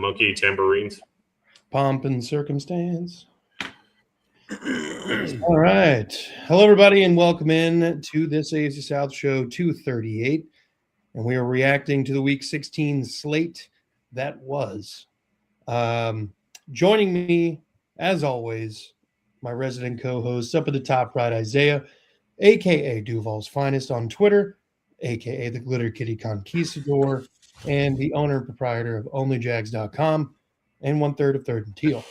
monkey tambourines. Pomp and circumstance. All right. Hello, everybody, and welcome in to this AFC South show 238. And we are reacting to the Week 16 slate that was. Joining me, as always, my resident co-host up at the top right, Isaiah, a.k.a. Duval's Finest on Twitter, a.k.a. the Glitter Kitty Conquistador, and the owner and proprietor of OnlyJags.com and 1/3 of Third and Teal.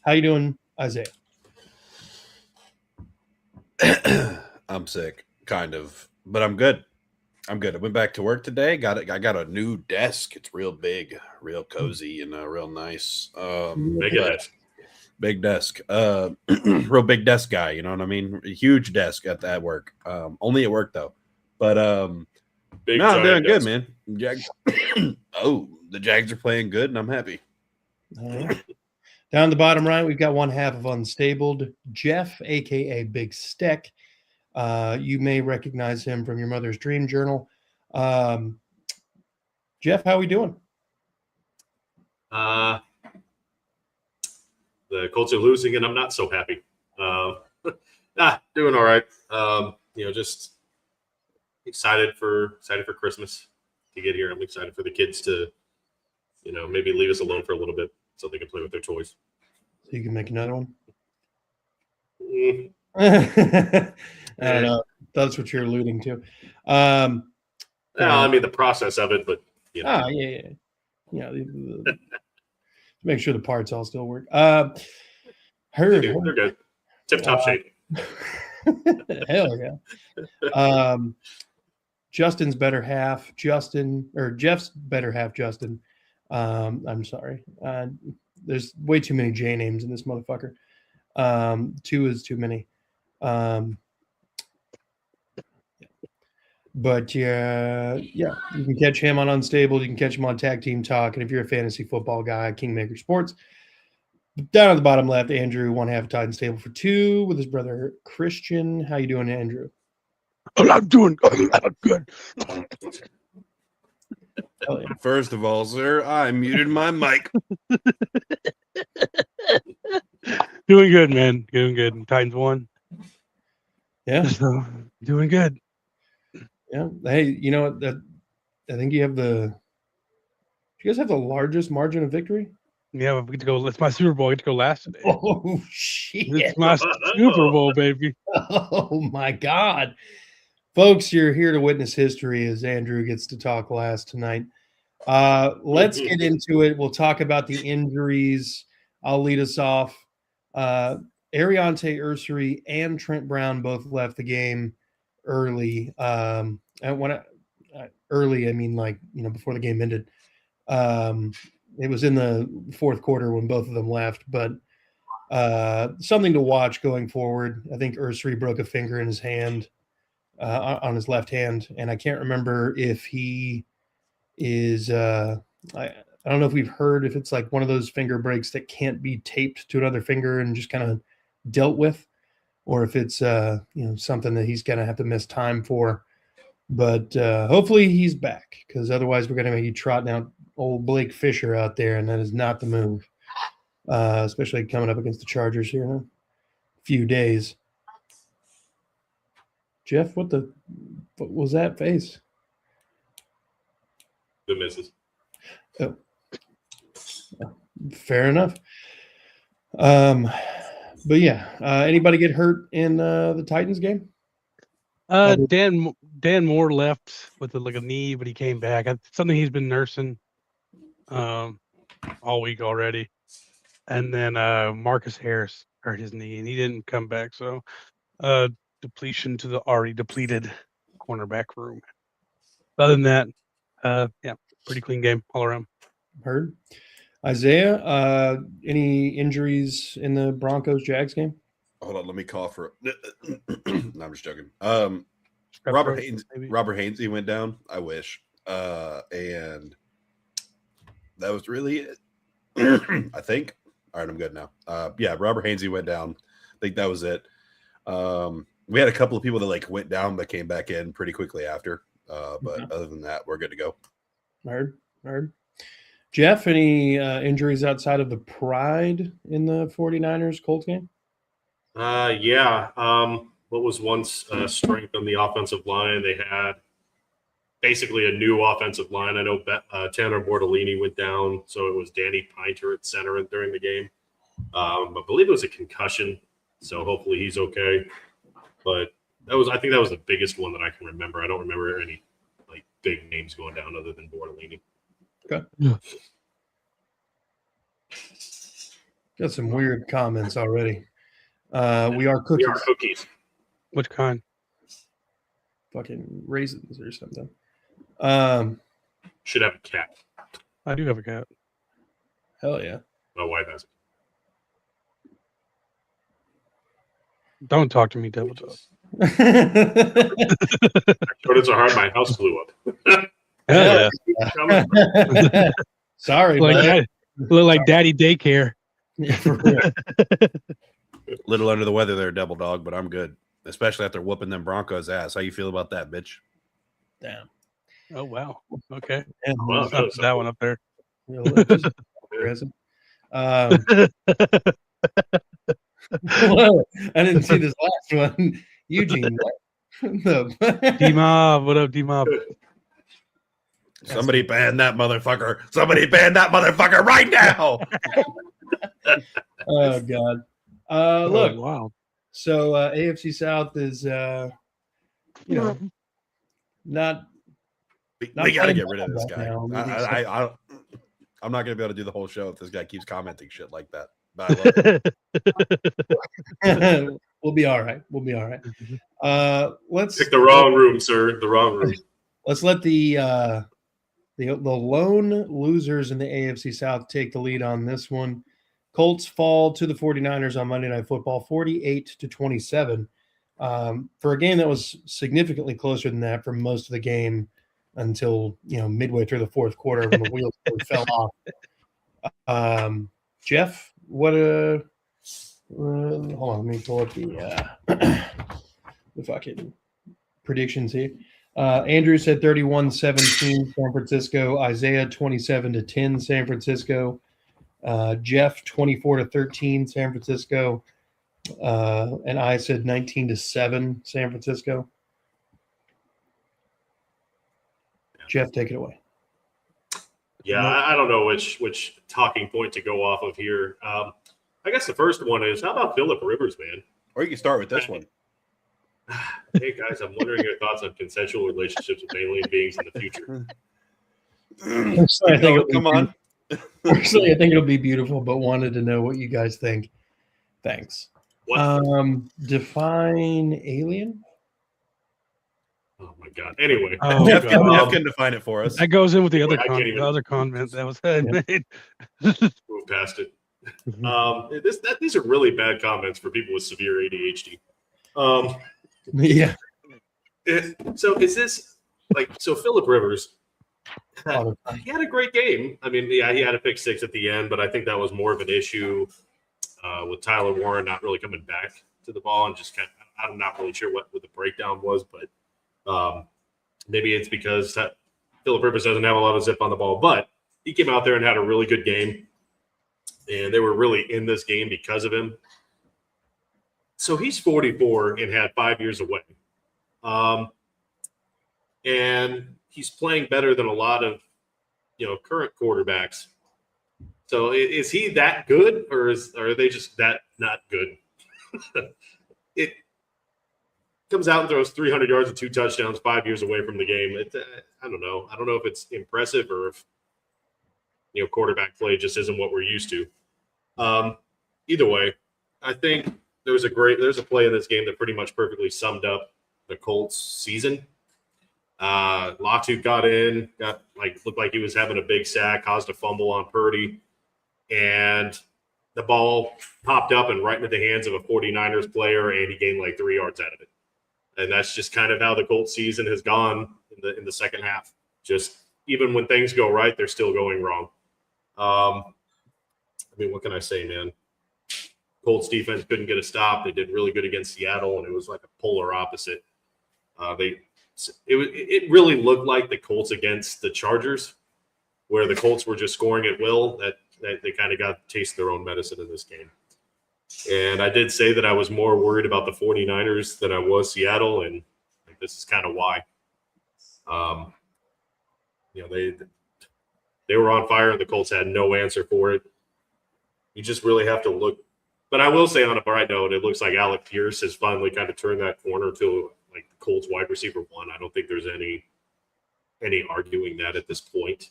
How you doing, Isaiah? I'm sick, kind of, but I'm good. I went back to work today. I got a new desk. It's real big, real cozy, and real nice. Big desk. Real big desk guy. You know what I mean? A huge desk at work. Only at work though. But I'm doing good, man. The Jags are playing good, and I'm happy. Down the bottom right, we've got one half of Unstabled, Jeff, a.k.a. Big Steck. You may recognize him from your mother's dream journal. Jeff, how are we doing? The Colts are losing, and I'm not so happy. Doing all right. Just excited for Christmas to get here. I'm excited for the kids to, maybe leave us alone for a little bit so they can play with their toys. So you can make another one? I don't know. That's what you're alluding to. The process of it, but yeah. Make sure the parts all still work. They're good. Tip-top shape. Hell yeah. Justin's better half, Jeff's better half, Justin. I'm sorry. There's way too many J names in this motherfucker. 2 is too many. But you can catch him on Unstable. You can catch him on Tag Team Talk. And if you're a fantasy football guy, Kingmaker Sports. Down at the bottom left, Andrew, one half of Titan Stable for 2 with his brother Christian. How you doing, Andrew? I'm doing good. First of all, sir, I muted my mic. Doing good, man. Doing good. Titans won. Yeah. So, doing good. Yeah. Hey, you know what? I think you have you guys have the largest margin of victory? Yeah, we get to go. It's my Super Bowl. I get to go last today. Oh, shit. It's my Super Bowl, baby. Oh, my God. Folks, you're here to witness history as Andrew gets to talk last tonight. Let's get into it. We'll talk about the injuries. I'll lead us off. Ariante Ursary and Trent Brown both left the game early. Early, I mean, before the game ended. It was in the fourth quarter when both of them left, but something to watch going forward. I think Ursary broke a finger in his hand, on his left hand, and I can't remember if he is I don't know if we've heard if it's like one of those finger breaks that can't be taped to another finger and just kind of dealt with, or if it's something that he's going to have to miss time for. But hopefully he's back, because otherwise we're going to be trotting out old Blake Fisher out there, and that is not the move, especially coming up against the Chargers here in a few days. Jeff, what was that face? The misses. Oh. Fair enough. But yeah, anybody get hurt in the Titans game? Dan Moore left with a knee, but he came back. Something he's been nursing all week already. And then Marcus Harris hurt his knee, and he didn't come back. So depletion to the already depleted cornerback room. Other than that, pretty clean game all around. Heard. Isaiah, any injuries in the Broncos-Jags game? Hold on, let me cough for. No, I'm just joking. Robert Hainsey went down. I wish, and that was really it. I think. All right, I'm good now. Robert Hainsey went down. I think that was it. We had a couple of people that went down but came back in pretty quickly after. But other than that, we're good to go. Heard. Jeff, any injuries outside of the pride in the 49ers Colts game? Yeah. What was once strength on the offensive line? They had basically a new offensive line. I know Tanner Bortolini went down, so it was Danny Pinter at center during the game. I believe it was a concussion, so hopefully he's okay. But I think that was the biggest one that I can remember. I don't remember any like big names going down other than Bortolini. Okay. Yeah. Got some weird comments already. We are cookies. We are cookies. Which kind? Fucking raisins or something. Should have a cat. I do have a cat. Hell yeah. My wife has it. Don't talk to me, Devil Dog. But it's so hard. My house blew up. Hell yeah. Sorry, Look like daddy daycare. Yeah, for real. Little under the weather there, Devil Dog, but I'm good. Especially after whooping them Broncos' ass. How you feel about that, bitch? Damn. Oh wow. Okay. And, Wow. I'll put that one up there. Whoa, I didn't see this last one. Eugene. D-Mob, what up, D-Mob? Somebody ban that motherfucker. Somebody ban that motherfucker right now. Oh God. Look. Oh, wow. So AFC South is not. We got to get rid of this right guy. now. I'm not going to be able to do the whole show if this guy keeps commenting shit like that. But I love it. We'll be all right. We'll be all right. Let's Pick the wrong room, sir. The wrong room. Let's let the lone losers in the AFC South take the lead on this one. Colts fall to the 49ers on Monday Night Football, 48-27, for a game that was significantly closer than that for most of the game until midway through the fourth quarter when the wheels fell off. Jeff, what hold on, let me pull up the fucking predictions here. Andrew said 31-17 San Francisco. Isaiah 27-10 San Francisco. Jeff 24-13 San Francisco. And I said 19-7 San Francisco. Jeff, take it away. Yeah, I don't know which talking point to go off of here. I guess the first one is, how about Phillip Rivers, man? Or you can start with this one. Hey, guys, I'm wondering your thoughts on consensual relationships with alien beings in the future. Come on. Personally, I think it'll be beautiful, but wanted to know what you guys think. Thanks. What? Define alien? Oh, my God. Anyway. Oh, Jeff God. can define it for us. That goes in with the other I can't even- comment that was made. Move past it. These are really bad comments for people with severe ADHD. Yeah. So is this so Phillip Rivers, he had a great game. I mean, yeah, he had a pick six at the end, but I think that was more of an issue with Tyler Warren not really coming back to the ball and just I'm not really sure what the breakdown was, but maybe it's because Phillip Rivers doesn't have a lot of zip on the ball, but he came out there and had a really good game, and they were really in this game because of him. So he's 44 and had 5 years away. And he's playing better than a lot of, current quarterbacks. So is he that good, or are they just that not good? It comes out and throws 300 yards and 2 touchdowns 5 years away from the game. I don't know. I don't know if it's impressive or if, quarterback play just isn't what we're used to. Either way, I think there's a play in this game that pretty much perfectly summed up the Colts season. Latu looked like he was having a big sack, caused a fumble on Purdy, and the ball popped up and right into the hands of a 49ers player, and he gained 3 yards out of it. And that's just kind of how the Colts season has gone in the second half. Just even when things go right, they're still going wrong. What can I say, man? Colts defense couldn't get a stop. They did really good against Seattle, and it was like a polar opposite. It really looked like the Colts against the Chargers. where the Colts were just scoring at will, that they kind of got to taste their own medicine in this game. And I did say that I was more worried about the 49ers than I was Seattle, and this is kind of why. They were on fire, and the Colts had no answer for it. You just really have to look. But I will say, on a bright note, it looks like Alec Pierce has finally kind of turned that corner to like the Colts wide receiver one. I don't think there's any arguing that at this point.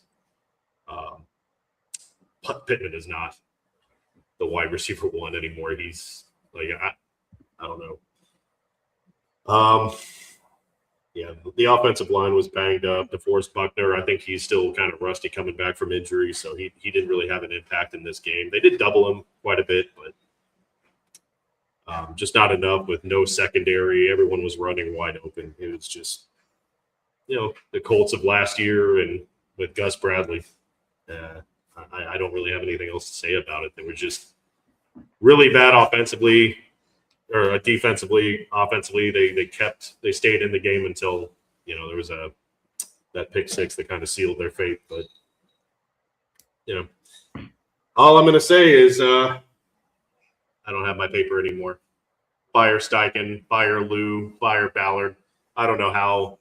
Pittman is not the wide receiver one anymore. He's like, I don't know. Yeah, the offensive line was banged up. DeForest Buckner, I think he's still kind of rusty coming back from injury, so he didn't really have an impact in this game. They did double him quite a bit, but just not enough with no secondary. Everyone was running wide open. It was just, the Colts of last year and with Gus Bradley. I don't really have anything else to say about it. They were just really bad offensively or defensively. Offensively, they stayed in the game until there was that pick six that kind of sealed their fate. But all I'm going to say is I don't have my paper anymore. Fire Steichen, fire Lou, fire Ballard. I don't know how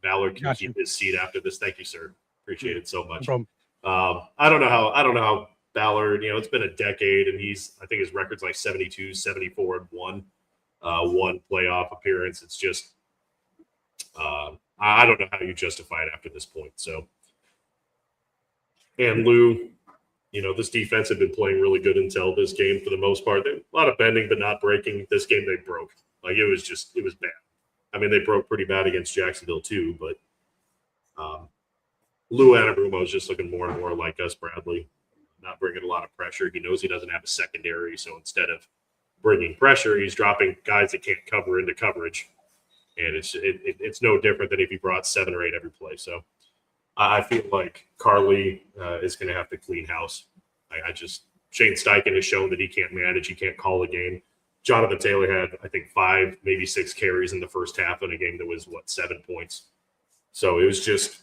Ballard can keep his seat after this. Thank you, sir. Appreciate it so much. No I don't know how Ballard, it's been a decade, and I think his record's like 72, 74, and one playoff appearance. It's just, I don't know how you justify it after this point. So, and Lou, this defense had been playing really good until this game for the most part. A lot of bending, but not breaking. This game they broke. Like it was bad. I mean, they broke pretty bad against Jacksonville too, but Lou Anarumo is just looking more and more like Gus Bradley, not bringing a lot of pressure. He knows he doesn't have a secondary, so instead of bringing pressure, he's dropping guys that can't cover into coverage, and it's no different than if he brought 7 or 8 every play. So I feel like Carly is going to have to clean house. Shane Steichen has shown that he can't manage, he can't call a game. Jonathan Taylor had, I think, 5, maybe 6 carries in the first half in a game that was 7 points. So it was just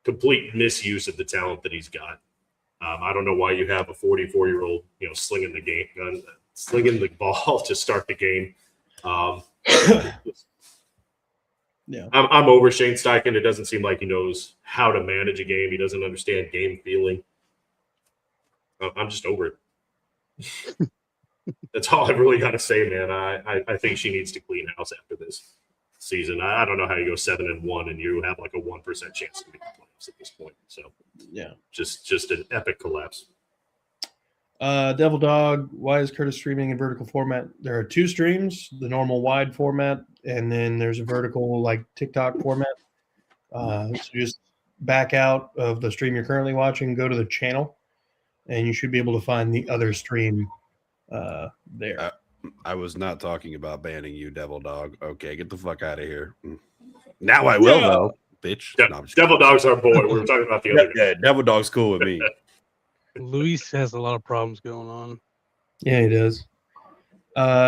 complete misuse of the talent that he's got. I don't know why you have a 44-year-old, slinging the ball to start the game. Yeah, I'm over Shane Steichen. It doesn't seem like he knows how to manage a game. He doesn't understand game feeling. I'm just over it. That's all I've really got to say, man. I think she needs to clean house after this season. I don't know how you go 7-1 and you have like a 1% chance to make the playoffs at this point. So yeah, just an epic collapse. Devil Dog, why is Curtis streaming in vertical format? There are 2 streams, the normal wide format, and then there's a vertical like TikTok format. So just back out of the stream you're currently watching, go to the channel, and you should be able to find the other stream there. I was not talking about banning you, Devil Dog. Okay, get the fuck out of here. Now I will, though, bitch. No, Devil Dog's our boy. We were talking about the other. Yeah, Devil Dog's cool with me. Luis has a lot of problems going on. Yeah, he does.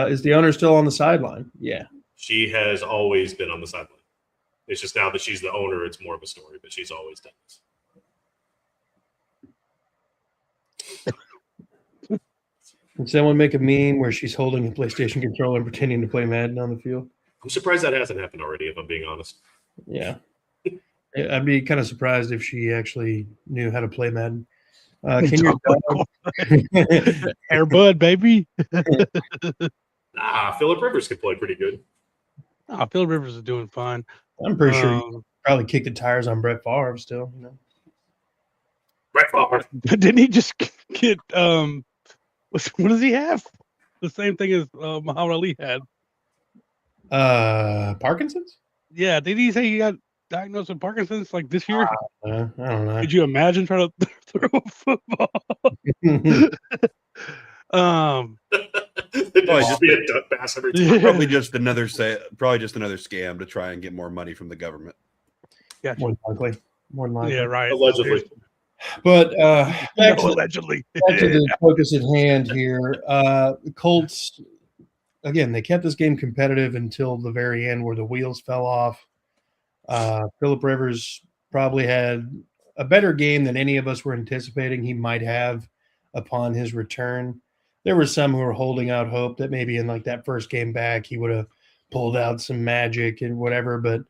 Is the owner still on the sideline? Yeah. She has always been on the sideline. It's just now that she's the owner, it's more of a story, but she's always done this. Can someone make a meme where she's holding a PlayStation controller and pretending to play Madden on the field? I'm surprised that hasn't happened already, if I'm being honest. Yeah. I'd be kind of surprised if she actually knew how to play Madden. Can your dog... Air Bud, baby. Phillip Rivers could play pretty good. Phillip Rivers is doing fine. I'm pretty sure he probably kicked the tires on Brett Favre still. Brett Favre. But didn't he just get what does he have? The same thing as Muhammad Ali had. Parkinson's? Yeah, did he say he got diagnosed with Parkinson's like this year? I don't know. Could you imagine trying to throw a football? Probably just be a duck pass every time. Probably just another scam to try and get more money from the government. Gotcha. More than likely. Yeah, right. Allegedly. But back to allegedly. Back to the focus at hand here. The Colts, again, they kept this game competitive until the very end where the wheels fell off. Phillip Rivers probably had a better game than any of us were anticipating he might have upon his return. There were some who were holding out hope that maybe in like that first game back he would have pulled out some magic and whatever, but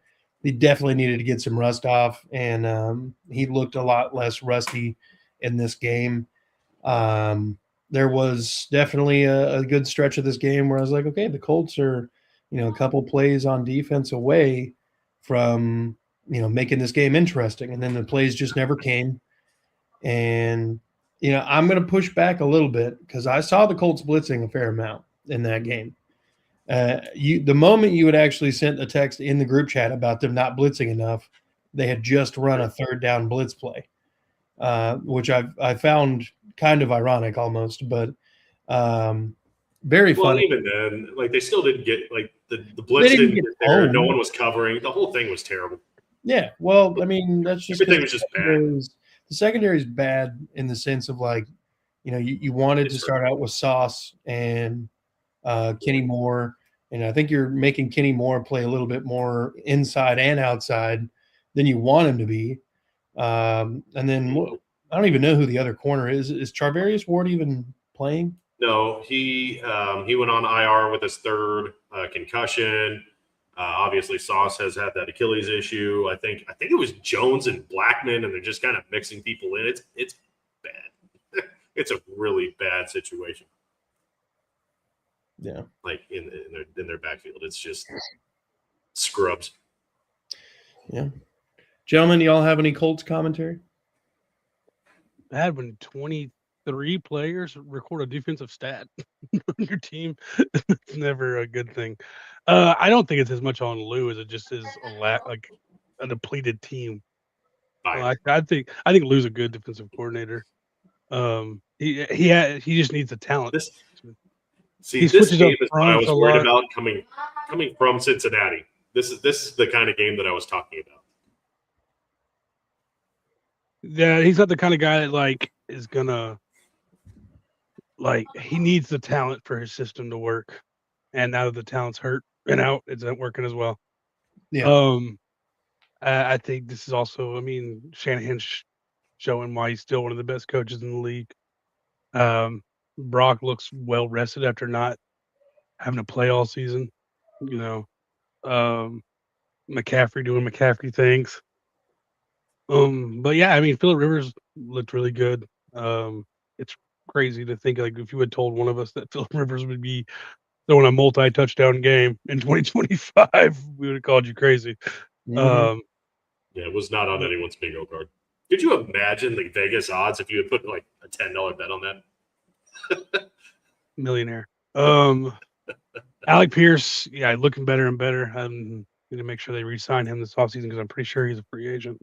he definitely needed to get some rust off, and he looked a lot less rusty in this game. There was definitely a good stretch of this game where I was like, okay, the Colts are, a couple plays on defense away from, making this game interesting. And then the plays just never came. And, I'm going to push back a little bit because I saw the Colts blitzing a fair amount in that game. The moment you had actually sent a text in the group chat about them not blitzing enough, they had just run a third down blitz play, which I found kind of ironic almost, but very funny. Well, even then, like they still didn't get the blitz didn't get there. No one was covering. The whole thing was terrible. Yeah, well, I mean that's just everything was just bad. The secondary is bad in the sense of like, you wanted to start out with Sauce and Kenny Moore, and I think you're making Kenny Moore play a little bit more inside and outside than you want him to be. And then I don't even know who the other corner is. Is Charvarius Ward even playing? No, he went on IR with his third concussion. Obviously, Sauce has had that Achilles issue. I think it was Jones and Blackman, and they're just kind of mixing people in. It's bad. It's a really bad situation. Yeah, like in their backfield, it's just scrubs. Yeah, gentlemen, y'all have any Colts commentary? Bad when 23 players record a defensive stat on your team. It's never a good thing. I don't think it's as much on Lou as it just is a depleted team. I think Lou's a good defensive coordinator. He just needs the talent. This game is what I was worried about coming from Cincinnati. This is the kind of game that I was talking about. Yeah, he's not the kind of guy that is gonna he needs the talent for his system to work. And now that the talent's hurt and out, it's not working as well. Yeah. I think this is also, Shanahan's showing why he's still one of the best coaches in the league. Brock looks well rested after not having to play all season. McCaffrey doing McCaffrey things. But yeah, Phillip Rivers looked really good. It's crazy to think if you had told one of us that Phillip Rivers would be throwing a multi-touchdown game in 2025, we would have called you crazy. Mm-hmm. Yeah, it was not on anyone's bingo card. Could you imagine the Vegas odds if you had put a $10 bet on that? Millionaire. Alec Pierce, looking better and better. I'm going to make sure they re-sign him this offseason because I'm pretty sure he's a free agent.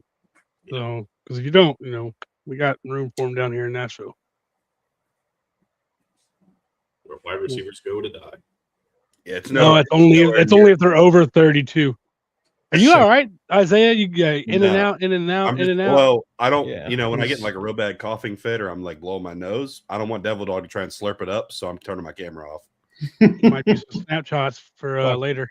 So, because if you don't, we got room for him down here in Nashville. Where wide receivers go to die. Yeah, it's only if they're over 32. Are you all right, Isaiah? You in and out. Well, I don't. When I get in a real bad coughing fit or I'm blowing my nose, I don't want Devil Dog to try and slurp it up, so I'm turning my camera off. You might do some snapshots for later.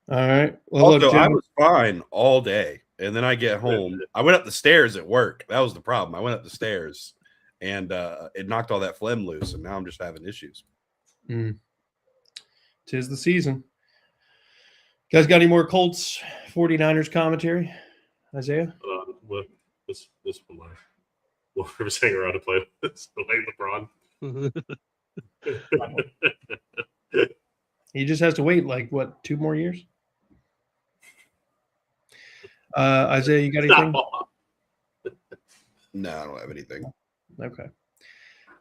All right. Well, also, I was fine all day, and then I get home. I went up the stairs at work. That was the problem. I went up the stairs, and it knocked all that phlegm loose, and now I'm just having issues. 'Tis the season. You guys got any more Colts 49ers commentary? Isaiah? This one line. Will Rivers hang around to play with LeBron? He just has to wait 2 more years? Isaiah, you got anything? No, I don't have anything. Okay.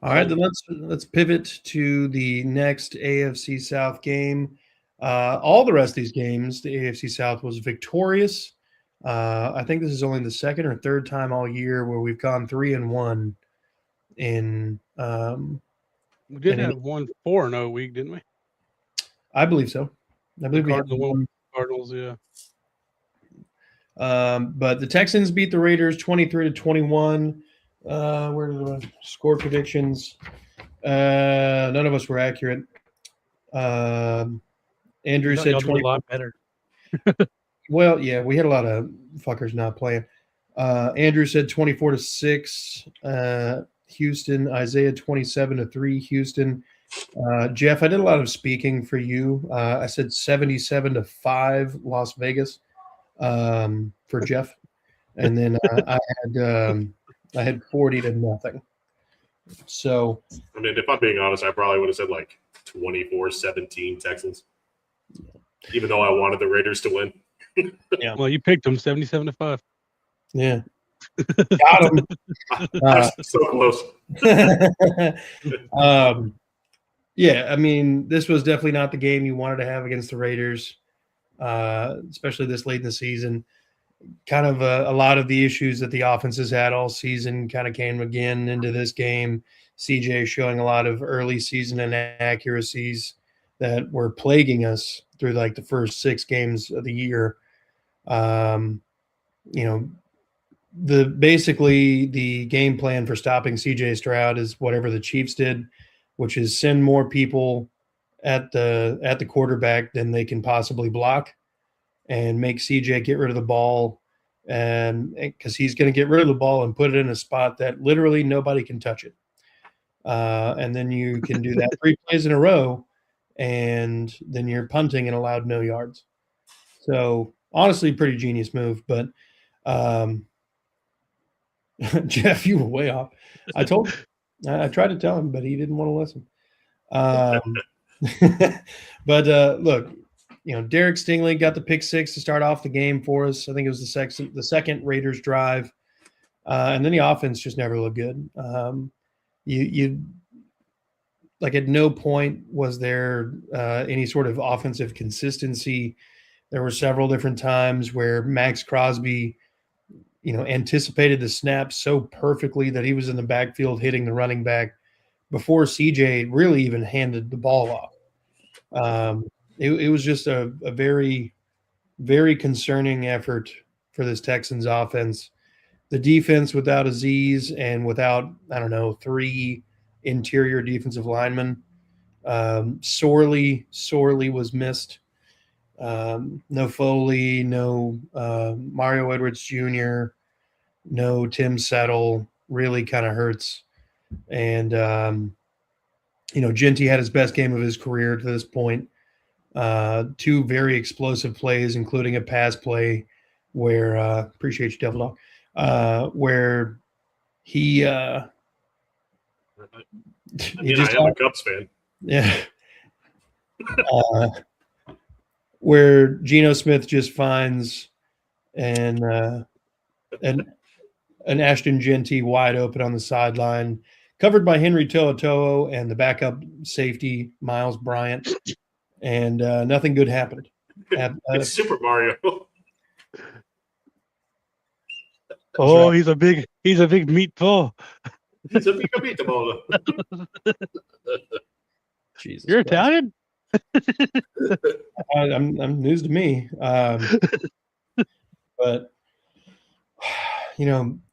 All right, then let's pivot to the next AFC South game. All the rest of these games, the AFC South was victorious. I think this is only the second or third time all year where we've gone 3-1 in. We did have 1 4-0 week, didn't we? I believe so. I believe we had the Cardinals, yeah. But the Texans beat the Raiders 23-21. Where are the score predictions? None of us were accurate. Andrew said 20. A lot better. Well, yeah, we had a lot of fuckers not playing. Andrew said 24-6. Houston. Isaiah 27-3. Houston. Jeff, I did a lot of speaking for you. I said 77-5 Las Vegas for Jeff, and then I had 40-0. So, I mean, if I'm being honest, I probably would have said like 24-17 Texans, even though I wanted the Raiders to win. Yeah. Well, you picked them 77-5. Yeah. Got him. So close. Yeah, I mean, this was definitely not the game you wanted to have against the Raiders, especially this late in the season. Kind of a lot of the issues that the offense has had all season kind of came again into this game. CJ showing a lot of early season inaccuracies that were plaguing us through like the first 6 games of the year. Basically the game plan for stopping CJ Stroud is whatever the Chiefs did, which is send more people at the quarterback than they can possibly block, and make CJ get rid of the ball, and because he's going to get rid of the ball and put it in a spot that literally nobody can touch it. And then you can do that 3 plays in a row, and then you're punting and allowed no yards. So honestly, pretty genius move. But Jeff, you were way off. I told him. I tried to tell him, but he didn't want to listen. But look, Derek Stingley got the pick 6 to start off the game for us. I think it was the second Raiders drive, and then the offense just never looked good. You like at no point was there any sort of offensive consistency. There were several different times where Max Crosby, anticipated the snap so perfectly that he was in the backfield hitting the running back before CJ really even handed the ball off. It was just a very, very concerning effort for this Texans offense. The defense without Aziz and without, 3 interior defensive linemen, sorely was missed. No Foley, no Mario Edwards Jr., no Tim Settle, really kind of hurts. And, Genty had his best game of his career to this point. 2 very explosive plays, including a pass play where appreciate you, Devil Dog, where he I am a Cubs fan. Yeah. Where Geno Smith just finds an Ashton Genty wide open on the sideline, covered by Henry To'oTo'o and the backup safety Miles Bryant, and nothing good happened. It's Super Mario. Oh, right. He's a big meatball. He's a big meatball. Jesus, you're Italian? I'm news to me, but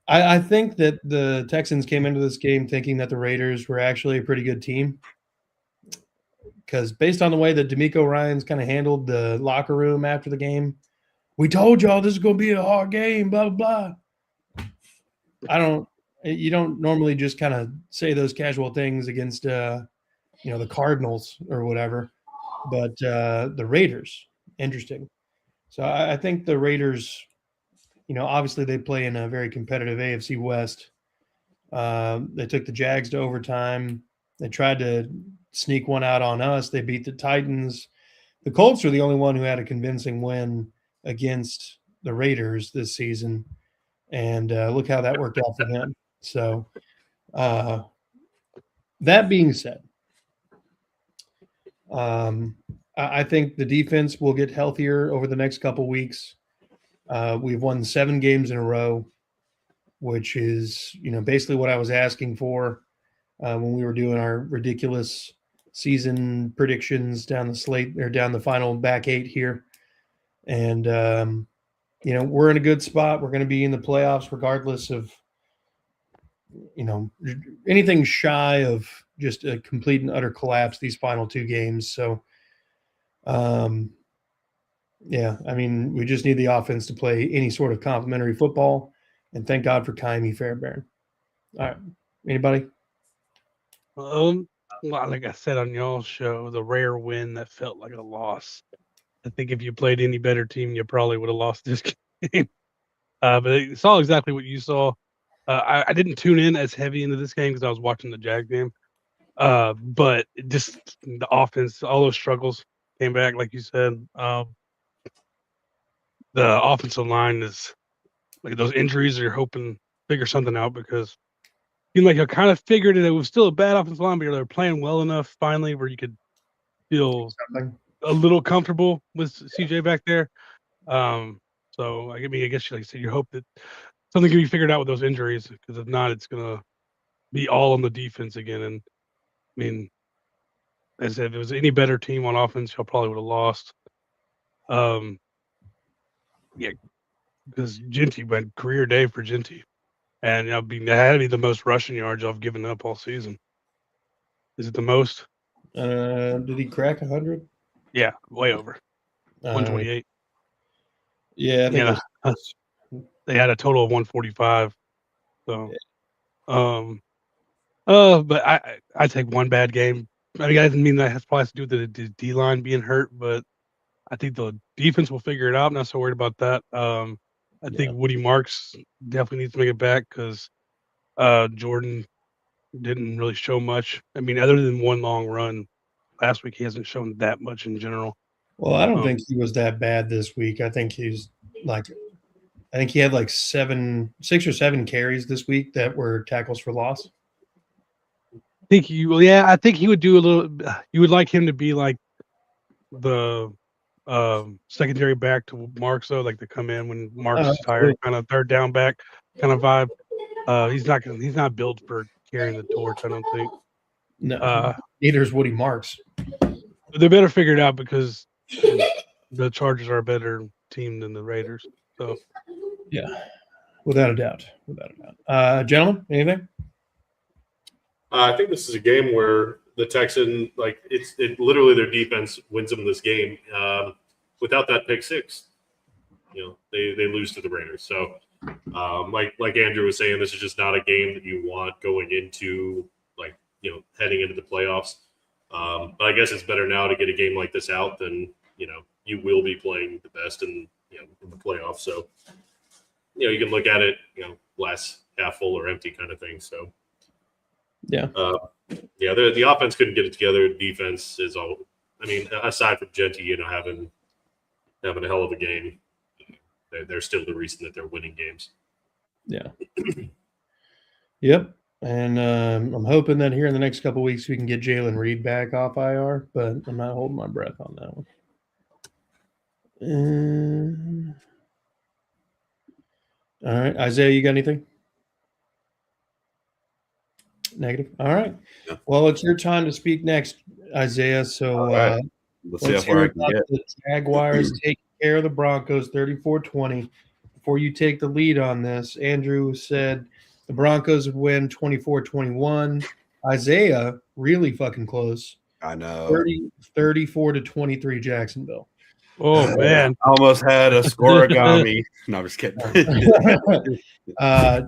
I think that the Texans came into this game thinking that the Raiders were actually a pretty good team, because based on the way that DeMeco Ryans kind of handled the locker room after the game, we told y'all this is going to be a hard game, blah blah blah. You don't normally just kind of say those casual things against the Cardinals or whatever. But the Raiders, interesting. So I think the Raiders, obviously they play in a very competitive AFC West. They took the Jags to overtime. They tried to sneak one out on us. They beat the Titans. The Colts are the only one who had a convincing win against the Raiders this season. And look how that worked out for them. So that being said, I think the defense will get healthier over the next couple weeks. We've won 7 games in a row, which is, basically what I was asking for when we were doing our ridiculous season predictions down the slate or down the final back 8 here. And, we're in a good spot. We're going to be in the playoffs regardless of, anything shy of just a complete and utter collapse these final 2 games. So, we just need the offense to play any sort of complimentary football. And thank God for Kaimi Fairbairn. All right. Anybody? Well, like I said on y'all's show, the rare win that felt like a loss. I think if you played any better team, you probably would have lost this game. But I saw exactly what you saw. I didn't tune in as heavy into this game because I was watching the Jag game. But just the offense, all those struggles came back, like you said. The offensive line is like those injuries. You're hoping figure something out because you like I kind of figured it was still a bad offensive line, but they're playing well enough finally where you could feel Something. a little comfortable with CJ back there. So I mean, I guess like I said, you hope that something can be figured out with those injuries because if not, it's gonna be all on the defense again. And I mean, as I said, if it was any better team on offense, y'all probably would have lost. Yeah, because Genty went career day for Genty, and I mean, that had to be the most rushing yards I've given up all season. Is it the most? Did he crack 100? Yeah, way over 128. Yeah, I think it was. They had a total of 145. So, but I take one bad game. I mean, I didn't mean that has probably to do with the D line being hurt, but I think the defense will figure it out. I'm not so worried about that. I think Woody Marks definitely needs to make it back because Jordan didn't really show much. I mean, other than one long run last week, he hasn't shown that much in general. Well, I don't think he was that bad this week. I think he had like 6 or 7 carries this week that were tackles for loss. I think I think he would do a little. You would like him to be like the secondary back to Marks, though, like to come in when Marks is tired, kind of third down back kind of vibe. He's not built for carrying the torch, I don't think. No, neither is Woody Marks. They better figure it out because the Chargers are a better team than the Raiders. So, yeah, without a doubt. Gentlemen, anything? I think this is a game where the Texans, it literally their defense wins them this game. Without that pick six, they lose to the Raiders. So, like Andrew was saying, this is just not a game that you want going into heading into the playoffs. But I guess it's better now to get a game like this out than you will be playing the best in the playoffs. So, you can look at it glass half full or empty kind of thing. So. Yeah. The offense couldn't get it together. Defense is all. I mean, aside from Genty, having a hell of a game, they're still the reason that they're winning games. Yeah. Yep. And I'm hoping that here in the next couple of weeks we can get Jalen Reed back off IR, but I'm not holding my breath on that one. All right, Isaiah, you got anything? Negative. All right. Yeah. Well, it's your time to speak next, Isaiah. So right. Let's see how far I can get. The Jaguars taking care of the Broncos 34-20. Before you take the lead on this, Andrew said the Broncos would win 24-21. Isaiah, really fucking close. I know. 34-23 Jacksonville. Oh, man. I almost had a scoregami. No, I'm just kidding.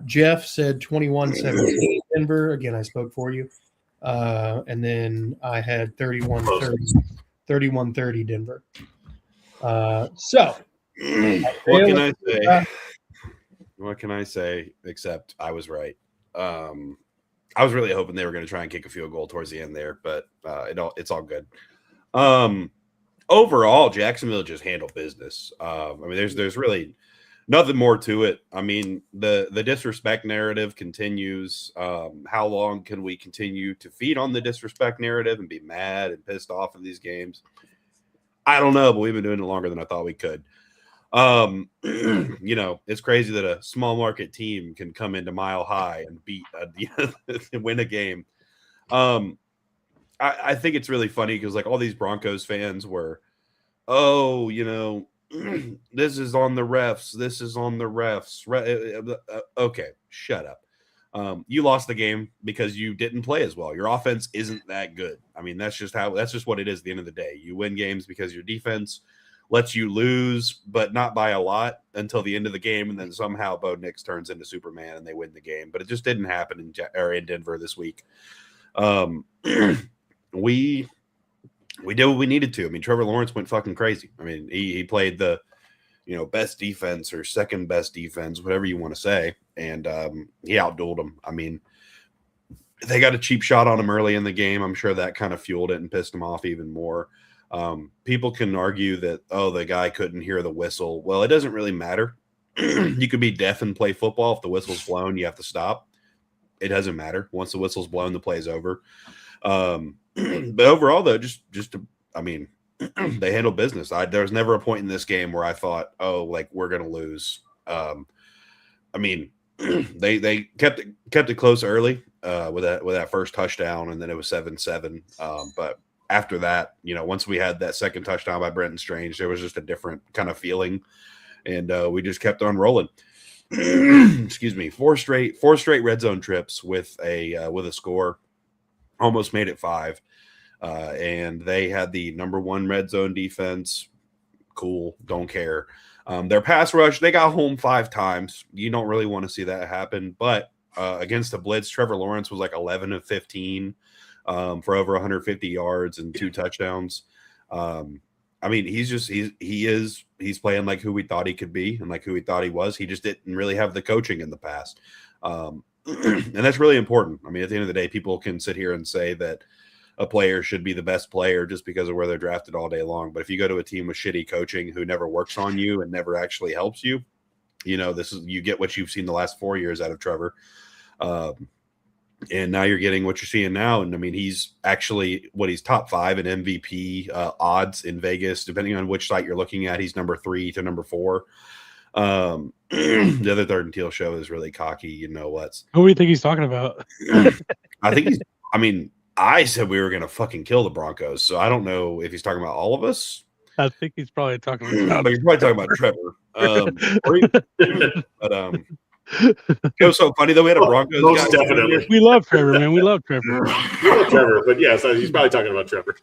Jeff said 21-17 Denver. Again, I spoke for you. And then I had 31-30 Denver. So what can I say except I was right? I was really hoping they were going to try and kick a field goal towards the end there, but it's all good. Overall, Jacksonville just handled business. I mean, there's really nothing more to it. I mean, the disrespect narrative continues. How long can we continue to feed on the disrespect narrative and be mad and pissed off in these games? I don't know, but we've been doing it longer than I thought we could. It's crazy that a small market team can come into Mile High and beat and win a game. I think it's really funny because all these Broncos fans were, this is on the refs. This is on the refs. Okay, shut up. You lost the game because you didn't play as well. Your offense isn't that good. I mean, that's just what it is at the end of the day. You win games because your defense lets you lose, but not by a lot until the end of the game, and then somehow Bo Nix turns into Superman and they win the game. But it just didn't happen in Denver this week. We did what we needed to. I mean, Trevor Lawrence went fucking crazy. I mean, he played the best defense or second best defense, whatever you want to say, and he outdueled them. I mean, they got a cheap shot on him early in the game. I'm sure that kind of fueled it and pissed him off even more. People can argue that, the guy couldn't hear the whistle. Well, it doesn't really matter. You could be deaf and play football. If the whistle's blown, you have to stop. It doesn't matter. Once the whistle's blown, the play's over. But overall, though, they handled business. There was never a point in this game where I thought, we're going to lose. They kept it close early with that first touchdown, and then it was 7-7. But after that, once we had that second touchdown by Brenton Strange, there was just a different kind of feeling, and we just kept on rolling. Excuse me, four straight red zone trips with a score, almost made it 5. And they had the number 1 red zone defense. Cool, don't care. Their pass rush, they got home 5 times. You don't really want to see that happen, but against the blitz, Trevor Lawrence was like 11 of 15 for over 150 yards and 2 touchdowns. He's playing like who we thought he could be and like who we thought he was. He just didn't really have the coaching in the past. And that's really important. I mean, at the end of the day, people can sit here and say that a player should be the best player just because of where they're drafted all day long. But if you go to a team with shitty coaching who never works on you and never actually helps you, you get what you've seen the last 4 years out of Trevor. And now you're getting what you're seeing now. And I mean, he's actually he's top 5 in MVP odds in Vegas, depending on which site you're looking at. He's number 3 to number 4. The other Third and Teal show is really cocky. Who do you think he's talking about? I said we were going to fucking kill the Broncos. So I don't know if he's talking about all of us. I think he's probably talking about. But he's probably talking about Trevor. It was so funny though. We had a Broncos most guy. definitely. We love Trevor, man. We love Trevor. But yes, he's probably talking about Trevor.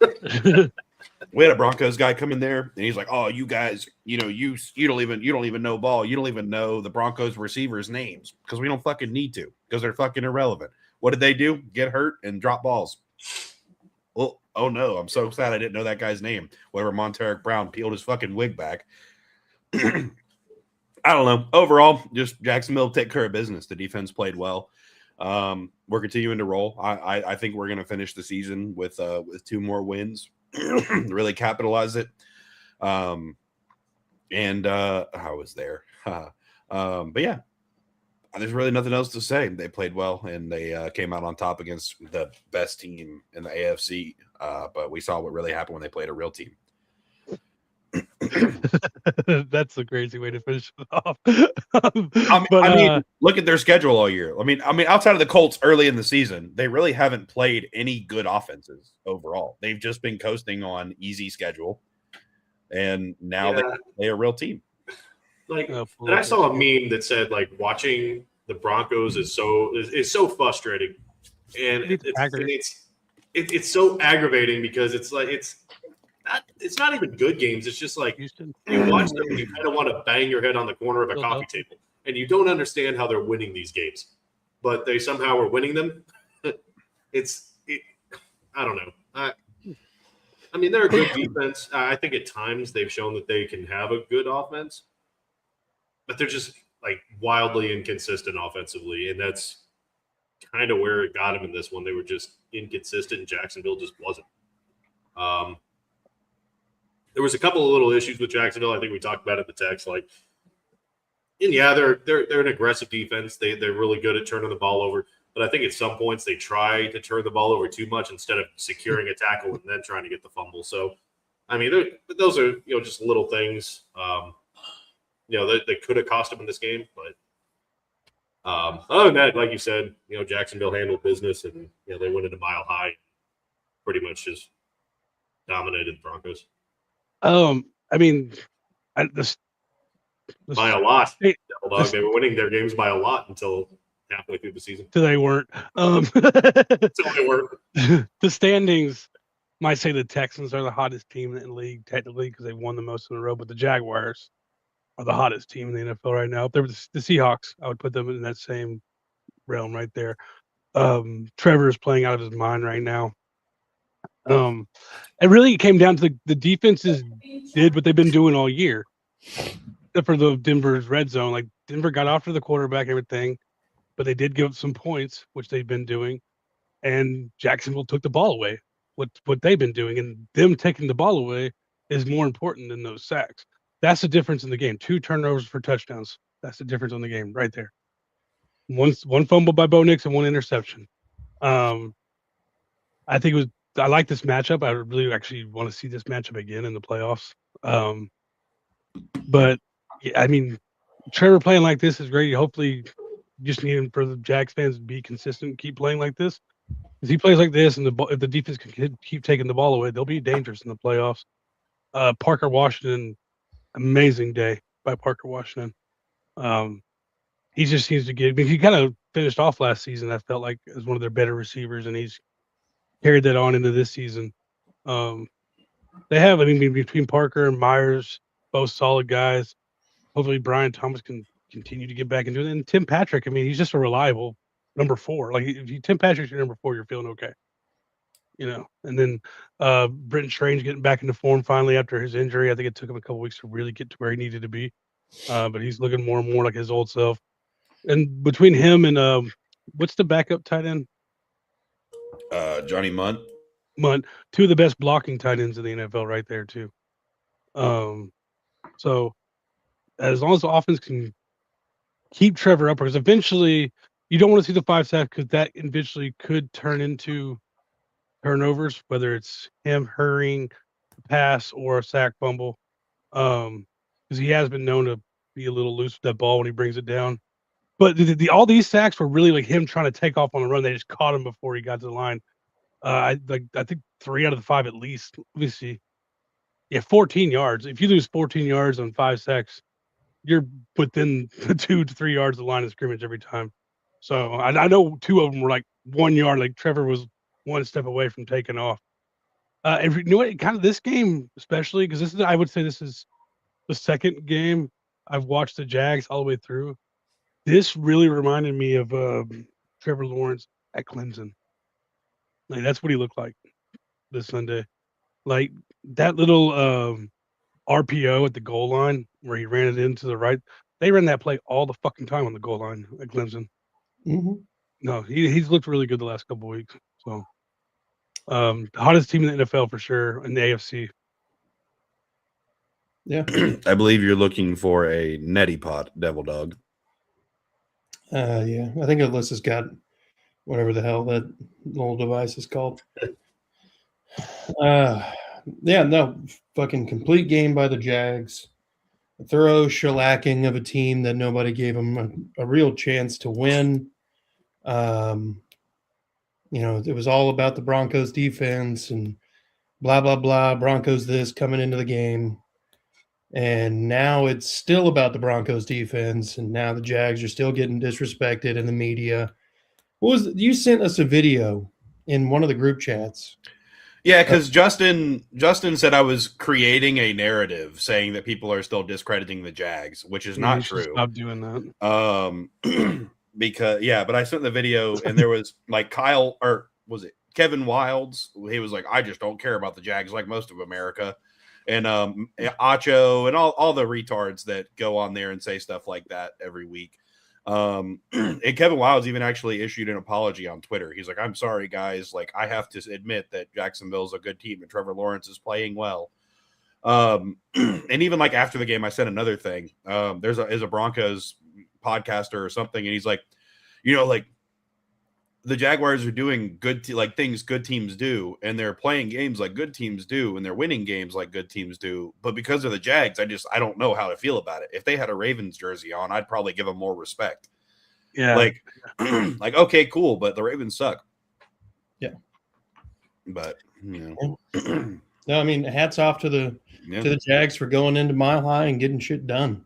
We had a Broncos guy come in there, and he's like, "Oh, you guys, you don't even know ball. You don't even know the Broncos receivers' names because we don't fucking need to because they're fucking irrelevant." What did they do? Get hurt and drop balls. Well, oh no, I'm so sad I didn't know that guy's name. Whatever, Monteric Brown peeled his fucking wig back. I don't know. Overall, just Jacksonville take care of business. The defense played well. We're continuing to roll. I think we're going to finish the season with 2 more wins, really capitalize it. I was there. But yeah, there's really nothing else to say. They played well, and they came out on top against the best team in the AFC. But we saw what really happened when they played a real team. That's a crazy way to finish it off. Look at their schedule all year. I mean, outside of the Colts early in the season, they really haven't played any good offenses overall. They've just been coasting on easy schedule, and now they play a real team. And I saw a meme that said watching the Broncos is so frustrating, and it's so aggravating because it's not even good games. It's just Houston. You watch them and you kind of want to bang your head on the corner of a coffee table, and you don't understand how they're winning these games, but they somehow are winning them. I don't know. They're a good defense. I think at times they've shown that they can have a good offense, but they're just wildly inconsistent offensively, and that's kind of where it got them in this one. They were just inconsistent, and Jacksonville just wasn't. There was a couple of little issues with Jacksonville. I think we talked about it in the text. They're an aggressive defense. They're really good at turning the ball over. But I think at some points they try to turn the ball over too much instead of securing a tackle and then trying to get the fumble. So, those are just little things. They could have cost them in this game. But other than that, like you said, Jacksonville handled business and they went into Mile High, pretty much just dominated the Broncos. By a lot. They were winning their games by a lot until halfway through the season. So they weren't. Until they weren't. The standings might say the Texans are the hottest team in the league technically because they won the most in a row, but the Jaguars are the hottest team in the NFL right now. If there was the Seahawks, I would put them in that same realm right there. Trevor is playing out of his mind right now. It really came down to the defenses did what they've been doing all year, except for the Denver's red zone. Like Denver got after the quarterback, everything, but they did give up some points, which they've been doing, and Jacksonville took the ball away. What they've been doing, and them taking the ball away is more important than those sacks. That's the difference in the game. 2 turnovers for touchdowns. That's the difference on the game right there. One fumble by Bo Nix and 1 interception. I think it was. I like this matchup. I really actually want to see this matchup again in the playoffs. But yeah, I mean, Trevor playing like this is great. Hopefully, you just need him for the Jags fans to be consistent, keep playing like this. If he plays like this, and if the defense can keep taking the ball away, they'll be dangerous in the playoffs. Parker Washington, amazing day by Parker Washington. He just seems to get. I mean, he kind of finished off last season. I felt like as one of their better receivers, and he's carried that on into this season. They have, I mean, between Parker and Myers, both solid guys. Hopefully, Brian Thomas can continue to get back into it. And Tim Patrick, I mean, he's just a reliable number 4. Like if Tim Patrick's your number 4, you're feeling okay. You know, and then Brenton Strange getting back into form finally after his injury. I think it took him a couple weeks to really get to where he needed to be, but he's looking more and more like his old self. And between him and what's the backup tight end? Johnny Munt. 2 of the best blocking tight ends in the NFL, right there too. So as long as the offense can keep Trevor up, because eventually you don't want to see the 5 sacks because that eventually could turn into turnovers, whether it's him hurrying a pass or a sack fumble. Because he has been known to be a little loose with that ball when he brings it down. But all these sacks were really like him trying to take off on the run. They just caught him before he got to the line. I think 3 out of the 5 at least. Let me see. Yeah, 14 yards. If you lose 14 yards on 5 sacks, you're within 2 to 3 yards of the line of scrimmage every time. So I know 2 of them were like 1 yard. Like Trevor was 1 step away from taking off. And you know what? Kind of this game, especially because I would say this is the second game I've watched the Jags all the way through. This really reminded me of Trevor Lawrence at Clemson. Like that's what he looked like this Sunday. Like that little RPO at the goal line where he ran it into the right. They ran that play all the fucking time on the goal line at Clemson. Mm-hmm. No, he's looked really good the last couple of weeks. So, the hottest team in the NFL for sure in the AFC. Yeah, I believe you're looking for a neti pot, Devil Dog. Yeah, I think Alyssa's got whatever the hell that little device is called. Yeah, no, fucking complete game by the Jags. A thorough shellacking of a team that nobody gave them a real chance to win. You know, it was all about the Broncos defense and blah, blah, blah. Broncos this coming into the game. And now it's still about the Broncos defense. And now the Jags are still getting disrespected in the media. You sent us a video in one of the group chats. Yeah, because Justin said I was creating a narrative saying that people are still discrediting the Jags, which is not true. Stop doing that. Because but I sent the video and there was like Kevin Wilds? He was like, I just don't care about the Jags like most of America. And Acho and all the retards that go on there and say stuff like that every week. And Kevin Wilds even actually issued an apology on Twitter. He's like, I'm sorry, guys. Like, I have to admit that Jacksonville's a good team and Trevor Lawrence is playing well. And even like after the game, I said another thing. There's a Broncos podcaster or something, and he's like, you know, like the Jaguars are doing things good teams do, and they're playing games like good teams do, and they're winning games like good teams do. But because of the Jags, I don't know how to feel about it. If they had a Ravens jersey on, I'd probably give them more respect. Yeah. Like, okay, cool, but the Ravens suck. Yeah. But, you know. No, I mean, hats off to the Jags for going into Mile High and getting shit done,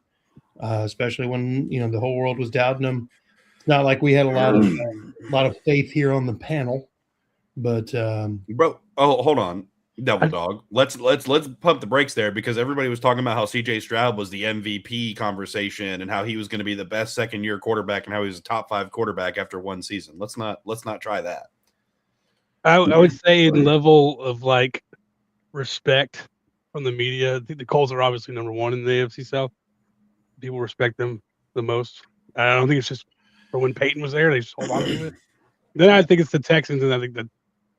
especially when, you know, the whole world was doubting them. It's not like we had a lot of faith here on the panel, but bro, hold on. Devil dog. Let's pump the brakes there because everybody was talking about how CJ Stroud was the MVP conversation and how he was going to be the best second-year quarterback and how he was a top 5 quarterback after one season. Let's not try that. I would say in level of like respect from the media, I think the Colts are obviously number 1 in the AFC South. People respect them the most. I don't think it's just for when Peyton was there, they just hold on to it. Then I think it's the Texans, and I think the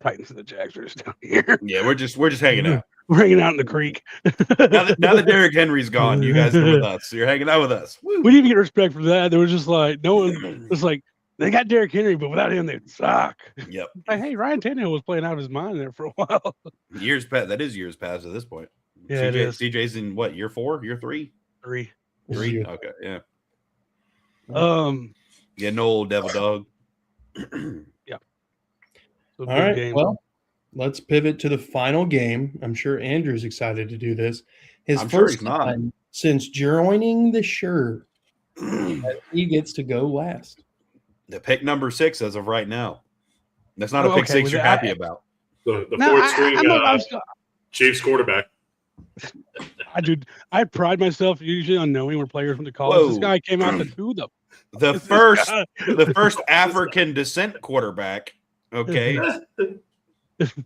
Titans and the Jags are just down here. Yeah, we're just hanging out. We're hanging out in the creek. now that Derrick Henry's gone, you guys are with us. You're hanging out with us. Woo. We didn't get respect for that. There was just like no one was like they got Derrick Henry, but without him, they'd suck. Yep. Like, hey, Ryan Tannehill was playing out of his mind there for a while. Years past. That is years past at this point. Yeah, it is. CJ's in what, year 4, year 3? 3. 3. Okay, yeah. Yeah, no old devil dog. Yeah. All right. Game. Well, let's pivot to the final game. I'm sure Andrew's excited to do this. His first time since joining the shirt, he gets to go last. The pick number 6 as of right now. That's not a pick 6 you're happy about. The fourth string Chiefs quarterback. I pride myself usually on knowing where players went to college. Whoa. This guy came out to do them. The first African descent quarterback. Okay.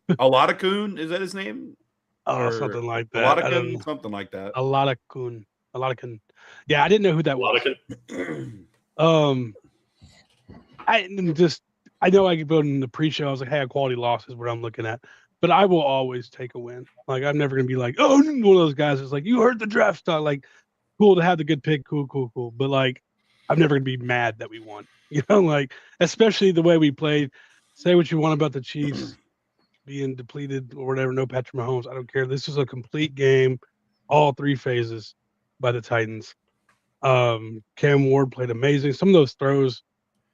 Alada-kun, is that his name? Oh, something like that. Alada-kun, something like that. Alada-kun. Yeah, I didn't know who that was. I know I could go in the pre-show. I was like, hey, quality loss is what I'm looking at. But I will always take a win. Like, I'm never going to be like, oh, one of those guys is like, you heard the draft stock. Like, cool to have the good pick. Cool. But, like, I'm never going to be mad that we won. You know, like, especially the way we played. Say what you want about the Chiefs being depleted or whatever. No Patrick Mahomes. I don't care. This was a complete game, all 3 phases by the Titans. Cam Ward played amazing. Some of those throws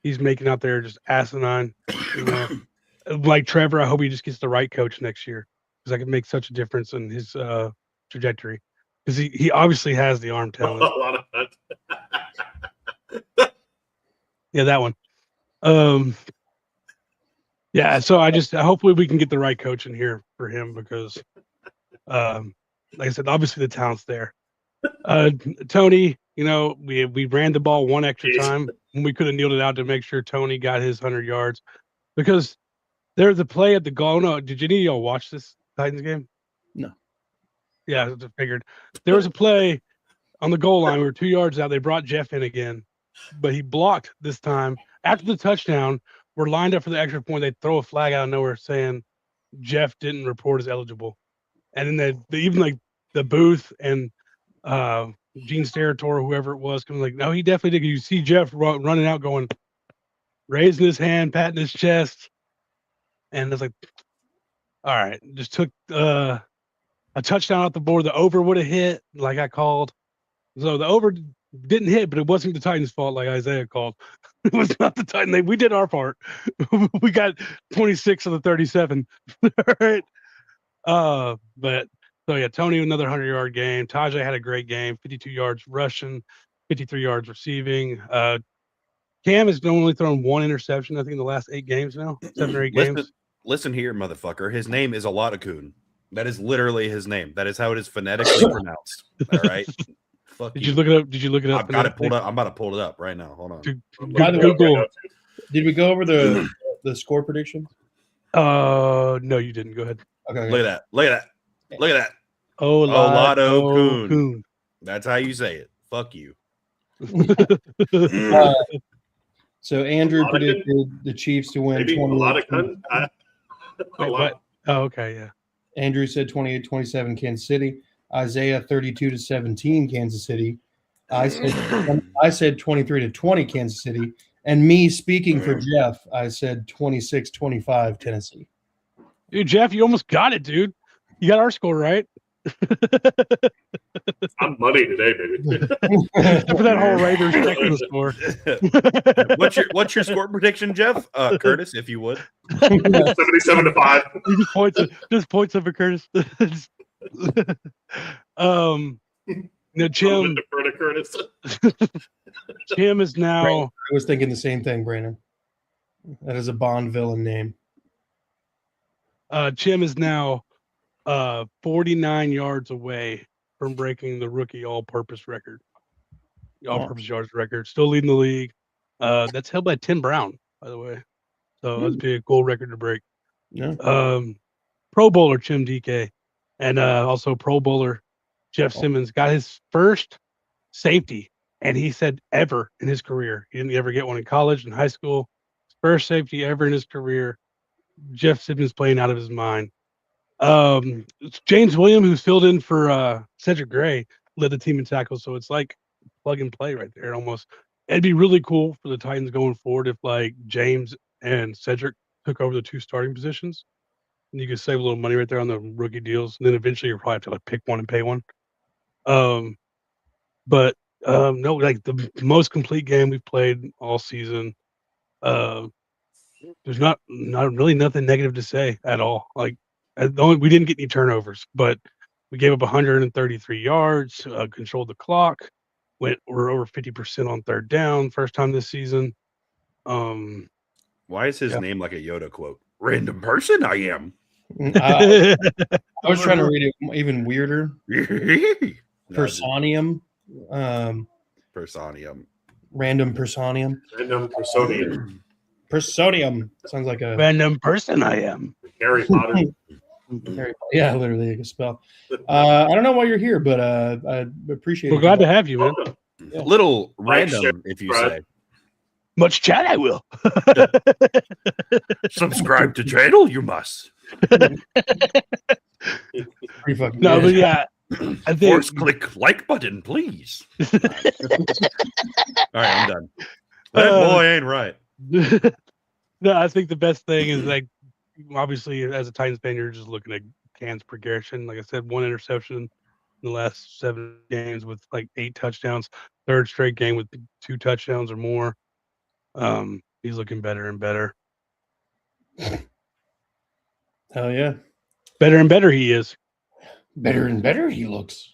he's making out there just asinine. You know, like Trevor, I hope he just gets the right coach next year because that could make such a difference in his trajectory. Because he obviously has the arm talent. A lot of that. Yeah, that one. Yeah, so hopefully we can get the right coach in here for him because, like I said, obviously the talent's there. Tony, you know, we ran the ball one extra time when we could have kneeled it out to make sure Tony got his 100 yards because there's a play at the goal. No, did any of y'all watch this Titans game? No. Yeah, I figured. There was a play on the goal line. We were 2 yards out. They brought Jeff in again, but he blocked this time. After the touchdown, we're lined up for the extra point. They throw a flag out of nowhere saying Jeff didn't report as eligible. And then even like the booth and Gene Steratore, whoever it was, coming like, no, he definitely did. You see Jeff running out going, raising his hand, patting his chest. And it's like, all right, just took a touchdown off the board. The over would have hit, like I called. So the over didn't hit, but it wasn't the Titans' fault, like Isaiah called. It was not the Titans. We did our part. We got 26 of the 37. All right. But so yeah, Tony another 100-yard game. Tajay had a great game, 52 yards rushing, 53 yards receiving. Cam has only thrown 1 interception, I think, in the last 8 games now, 7 or 8 games. Listen here, motherfucker. His name is Alada-kun. That is literally his name. That is how it is phonetically pronounced. All right. Fuck Did you look it up? Did you look it up? I've got it pulled up. I'm about to pull it up right now. Hold on. Google. Did we go over the score prediction? No, you didn't. Go ahead. Okay. Look at that. Olado-kun. That's how you say it. Fuck you. So Andrew predicted the Chiefs to win. Maybe 28. Oh, okay, yeah. Andrew said 28-27 Kansas City. Isaiah 32-17 Kansas City. I said 23-20 Kansas City. And me speaking for Jeff, I said 26-25 Tennessee. Dude, Jeff, you almost got it, dude. You got our score right. I'm muddy today, baby. Except for that whole Raiders technical score. What's your score prediction, Jeff? Curtis, if you would. 77-5. Just points over Curtis. Jim. Curtis. Jim is now. Brandon, I was thinking the same thing, Brandon. That is a Bond villain name. Jim is now 49 yards away from breaking the rookie all-purpose record. The all-purpose yards record, still leading the league. That's held by Tim Brown, by the way. So that'd be a goal record to break. Yeah. Pro Bowler Jim DK, and also Pro Bowler Jeff Simmons got his first safety, and he said ever in his career. He didn't ever get one in college and high school. First safety ever in his career. Jeff Simmons playing out of his mind. James Williams, who's filled in for Cedric Gray, led the team in tackles, so it's like plug and play right there almost. It'd be really cool for the Titans going forward if like James and Cedric took over the 2 starting positions. And you could save a little money right there on the rookie deals. And then eventually you'll probably have to like pick one and pay one. But no, like the most complete game we've played all season. There's not really nothing negative to say at all. Like we didn't get any turnovers, but we gave up 133 yards, controlled the clock, we're over 50% on third down, first time this season. Why is his name like a Yoda quote? Random person I am. I was trying to read it even weirder. Personium. Personium. Random personium. Random personium. Personium sounds like a random person I am. Harry Potter. Yeah, literally a spell. I don't know why you're here, but I appreciate it. We're glad to have you, man. Yeah. Little random, if you say. Much chat, I will. Subscribe to channel, you must. Pretty fucking no, but yeah. I think force click like button, please. All right, I'm done. That boy ain't right. No, I think the best thing is like obviously as a Titans fan, you're just looking at Can's progression. Like I said, 1 interception in the last 7 games with like 8 touchdowns, 3rd straight game with 2 touchdowns or more. He's looking better and better. Hell yeah. Better and better he is. Better and better he looks.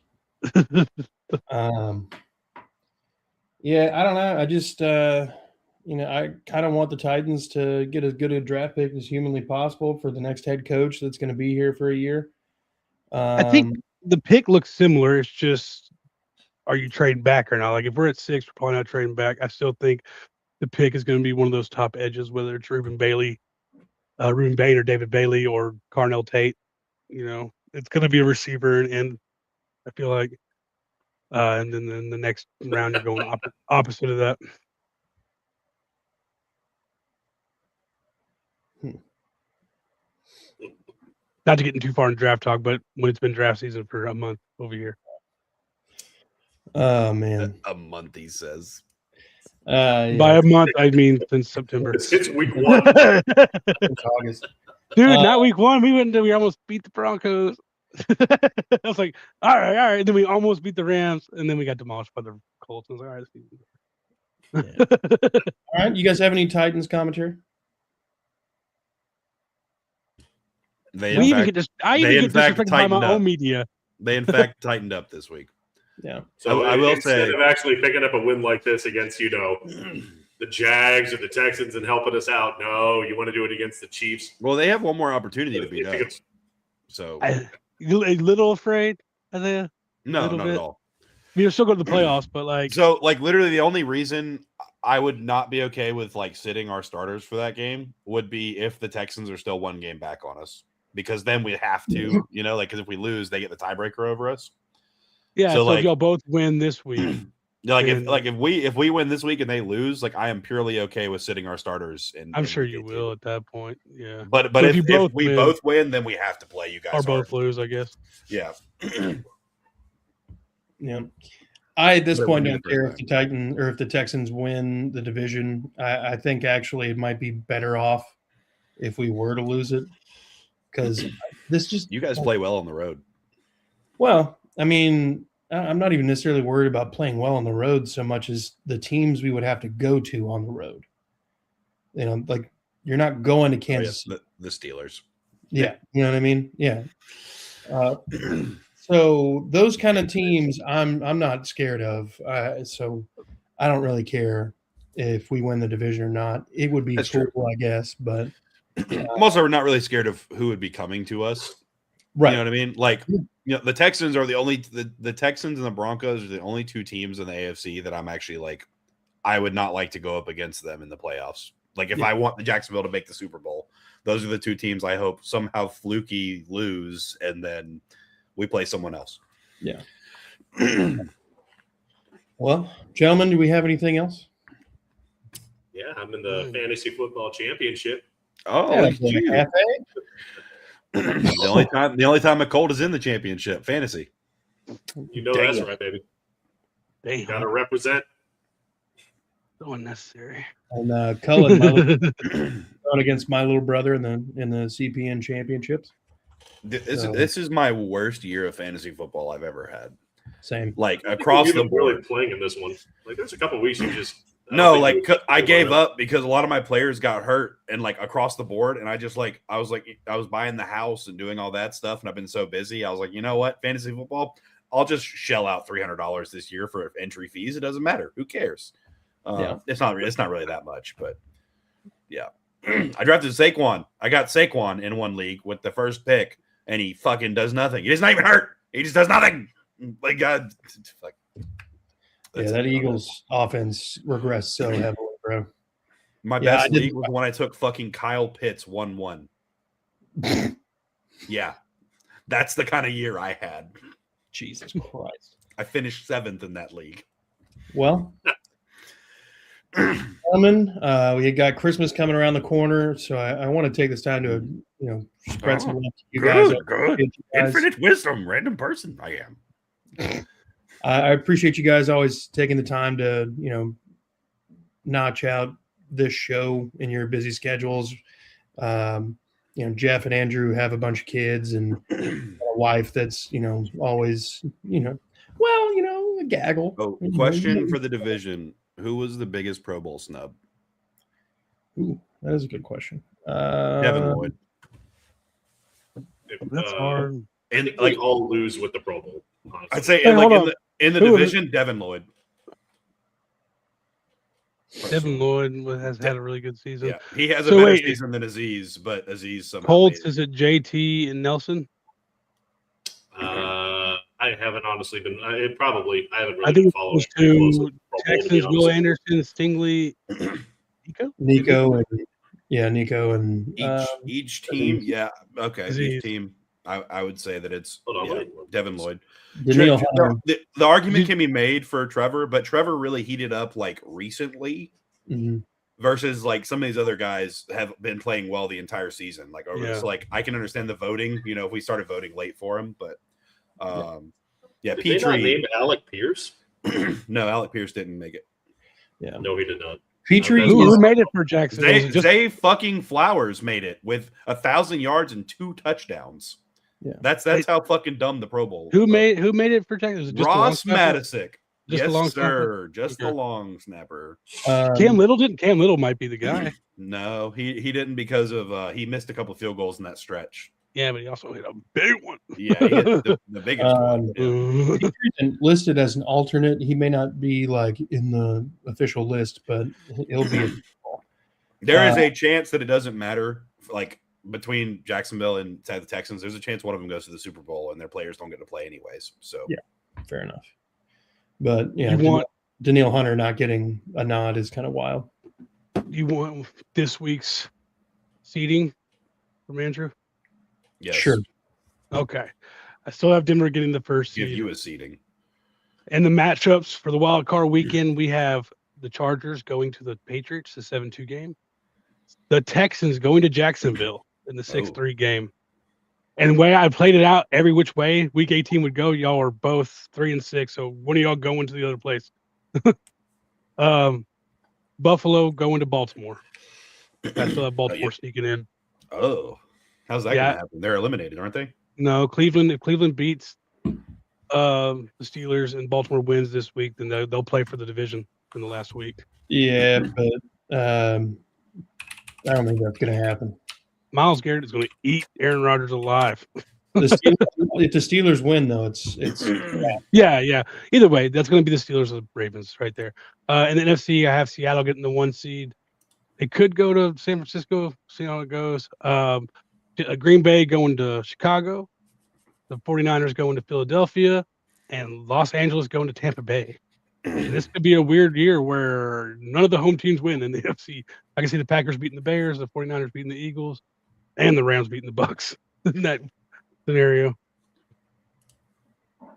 Yeah, I don't know. I just I kind of want the Titans to get as good a draft pick as humanly possible for the next head coach that's going to be here for a year. I think the pick looks similar. It's just, are you trading back or not? Like if we're at 6, we're probably not trading back. I still think the pick is going to be one of those top edges, whether it's Ruben Bain or David Bailey or Carnell Tate. It's going to be a receiver, and I feel like, and then the next round you're going opposite of that. Not to get too far in draft talk, but when it's been draft season for a month over here. Oh man, a month he says. Yeah. By a month, I mean since September. It's week 1. It's August. Dude, not week 1. We almost beat the Broncos. I was like, all right. Then we almost beat the Rams, and then we got demolished by the Colts. I was like, all right. Yeah. All right, you guys have any Titans commentary? I even get disrespected by my own media. They in fact tightened up this week. Yeah. So I will instead say, of actually picking up a win like this against the Jags or the Texans and helping us out, no, you want to do it against the Chiefs. Well, they have one more opportunity to beat us. So a little afraid of the no, not at all. You're still going to the playoffs, but literally the only reason I would not be okay with like sitting our starters for that game would be if the Texans are still 1 game back on us, because then we have to, because if we lose, they get the tiebreaker over us. Yeah. So if y'all both win this week, if we win this week and they lose, like I am purely okay with sitting our starters. And I'm sure you will at that point. Yeah. But if we both win, then we have to play you guys. Or both lose, I guess. Yeah. Yeah. I at this point don't care if the Titans or if the Texans win the division. I think actually it might be better off if we were to lose it, because you guys play well on the road. Well, I mean, I'm not even necessarily worried about playing well on the road so much as the teams we would have to go to on the road. Like you're not going to Kansas. The Steelers. Yeah, you know what I mean? Yeah. So those kind of teams I'm not scared of. So I don't really care if we win the division or not. It would be cool, I guess, but I'm also not really scared of who would be coming to us. Right. You know what I mean? Like, the Texans are the Texans and the Broncos are the only two teams in the AFC that I'm actually like, I would not like to go up against them in the playoffs. Like, if I want the Jacksonville to make the Super Bowl, those are the two teams I hope somehow fluky lose, and then we play someone else. Yeah. Well, gentlemen, do we have anything else? Yeah, I'm in the fantasy football championship. Oh, Yeah, the only time a Colt is in the championship, fantasy. You know that's right, baby. Damn. Got to represent. So unnecessary. And Cullen going against my little brother in the CPN championships. This is my worst year of fantasy football I've ever had. Same. Like across the board. Really playing in this one. Like there's a couple weeks you just I gave up because a lot of my players got hurt and like across the board, and I was buying the house and doing all that stuff, and I've been so busy. I was like, you know what, fantasy football, I'll just shell out $300 this year for entry fees. It doesn't matter. Who cares? It's not really that much, but yeah. I drafted Saquon. I got Saquon in one league with the first pick, and he fucking does nothing. He's not even hurt. He just does nothing. Like God, fuck. That Eagles offense regressed so heavily, bro. My best league was when I took fucking Kyle Pitts 1-1. Yeah, that's the kind of year I had. Jesus Christ! I finished 7th in that league. Well, gentlemen, we got Christmas coming around the corner, so I want to take this time to spread some love to you guys. Good. Infinite wisdom, random person. I am. I appreciate you guys always taking the time to notch out this show in your busy schedules. Jeff and Andrew have a bunch of kids and a wife that's always a gaggle. Oh, question for the division: who was the biggest Pro Bowl snub? Ooh, that is a good question. Devin Lloyd. That's hard. And like all lose with the Pro Bowl. Honestly. I'd say in the division, Devin Lloyd. Devin Lloyd has had a really good season. Yeah, he has a better season than Aziz, but Aziz somehow. Colts, is it JT and Nelson? I haven't honestly been. I haven't really been followed. Texans, Will Anderson, Stingley, Nico, and each team. Yeah, okay, Aziz. Each team. I would say that it's Devin Lloyd. The argument can be made for Trevor, but Trevor really heated up like recently versus like some of these other guys have been playing well the entire season. Like, so like I can understand the voting. If we started voting late for him, but Did they not name Alec Pierce? No, Alec Pierce didn't make it. Yeah, no, he did not. Petrie, who made it for Jacksonville? Zay fucking Flowers made it with 1,000 yards and 2 touchdowns. Yeah, that's how fucking dumb the Pro Bowl. Who made it for Texas? Ross Matisic. Just yes, a long sir. Just a long snapper. Cam Little didn't. Cam Little might be the guy. No, he didn't because of he missed a couple field goals in that stretch. Yeah, but he also hit a big one. Yeah, he hit the biggest one. Yeah. Listed as an alternate. He may not be like in the official list, but he'll be. There is a chance that it doesn't matter. Like between Jacksonville and the Texans, there's a chance one of them goes to the Super Bowl and their players don't get to play anyways. So yeah, fair enough. But yeah, Danielle Hunter not getting a nod is kind of wild. You want this week's seeding from Andrew? Yes. Sure. Okay. I still have Denver getting the first seed. Give you a seeding. And the matchups for the wild card weekend, we have the Chargers going to the Patriots, the 7-2 game. The Texans going to Jacksonville in the 6-3 game. And the way I played it out, every which way week 18 would go, y'all are both 3-6. So one of y'all going to the other place. Buffalo going to Baltimore. I still have Baltimore sneaking in. Oh, how's that going to happen? They're eliminated, aren't they? No, Cleveland. If Cleveland beats the Steelers and Baltimore wins this week, then they'll play for the division in the last week. Yeah, but I don't think that's going to happen. Myles Garrett is going to eat Aaron Rodgers alive. If the Steelers win, though, it's yeah. Either way, that's going to be the Steelers or the Ravens right there. And the NFC, I have Seattle getting the 1 seed. It could go to San Francisco. See how it goes. Green Bay going to Chicago. the 49ers going to Philadelphia, and Los Angeles going to Tampa Bay. And this could be a weird year where none of the home teams win in the AFC. I can see the Packers beating the Bears, the 49ers beating the Eagles, and the Rams beating the Bucks in that scenario. Okay.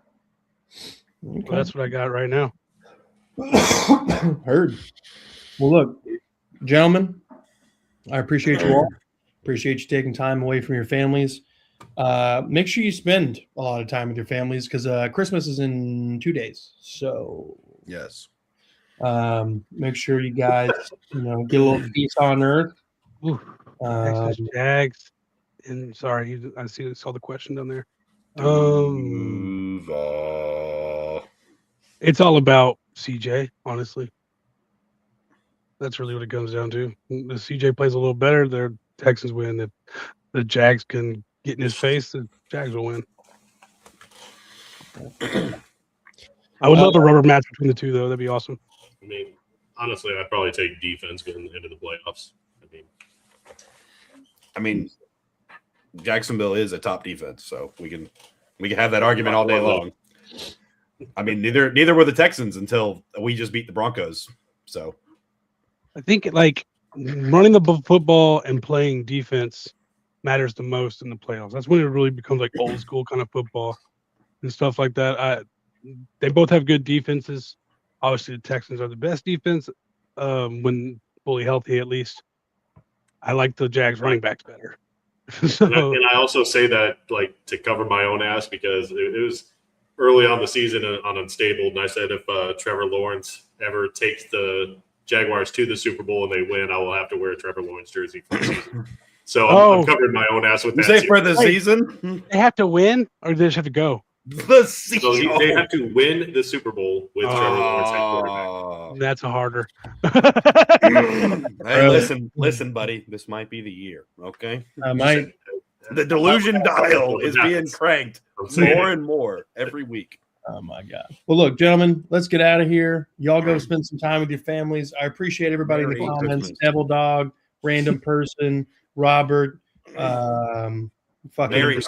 Well, that's what I got right now. Heard. Well, look, gentlemen, I appreciate you all. Appreciate you taking time away from your families. Make sure you spend a lot of time with your families because Christmas is in 2 days. So Yes. make sure you guys, get a little peace on earth. Ooh, Texas Jags. And sorry, I saw the question down there. It's all about CJ, honestly. That's really what it comes down to. The CJ plays a little better, the Texans win. If the Jags can get in his face, the Jags will win. I would love a rubber match between the two, though. That'd be awesome. I mean, honestly, I'd probably take defense getting into the playoffs. I mean, Jacksonville is a top defense, so we can have that argument all day long. I mean, neither were the Texans until we just beat the Broncos. So I think running the football and playing defense matters the most in the playoffs. That's when it really becomes like old school kind of football and stuff like that. They both have good defenses. Obviously, the Texans are the best defense when fully healthy, at least. I like the Jags running backs better. So, and I also say that to cover my own ass because it was early on the season on Unstable, and I said if Trevor Lawrence ever takes the Jaguars to the Super Bowl and they win, I will have to wear a Trevor Lawrence jersey for the season. So I'm covering my own ass with that. You say for the season? They have to win, or do they just have to go? The season. So they have to win the Super Bowl with Trevor Lawrence at quarterback. That's a harder. Hey, listen, buddy. This might be the year. Okay. The delusion dial is being cranked more and more every week. Oh my God. Well, look, gentlemen, let's get out of here. Y'all go spend some time with your families. I appreciate everybody in the comments. Devil Dog, Random Person, Robert, Merry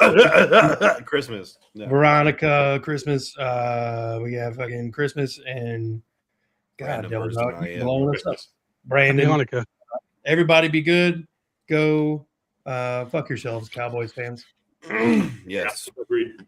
Christmas. No. Veronica, Christmas. We have fucking Christmas and God, Devil Dog, blowing us up. Brandon, Veronica. Everybody be good. Go fuck yourselves, Cowboys fans. Yes. Agreed.